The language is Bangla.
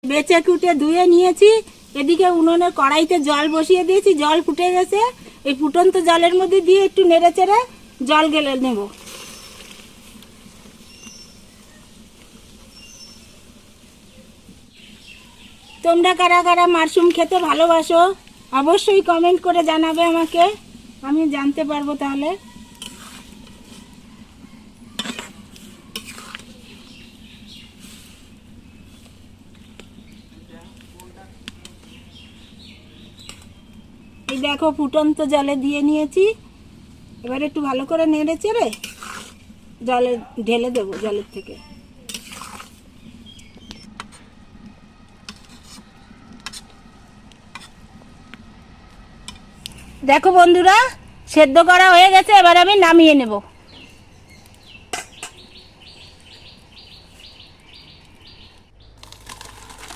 বেচে কুটে ধুয়ে নিয়েছি। এদিকে উনুনে কড়াইতে জল বসিয়ে দিয়েছি, জল ফুটে গেছে। এই ফুটন্ত জলের মধ্যে দিয়ে একটু নেড়ে চেড়ে জল গেলে নেব। তোমরা কারা কারা মাশরুম খেতে ভালোবাসো অবশ্যই কমেন্ট করে জানাবে আমাকে, আমি জানতে পারবো তাহলে। এই দেখো ফুটন্ত জলে দিয়ে নিয়েছি। এবার একটু ভালো করে নেড়ে চেড়ে জলে ঢেলে দেবো জলের থেকে। দেখো বন্ধুরা, সেদ্ধ করা হয়ে গেছে, এবার আমি নামিয়ে নেব।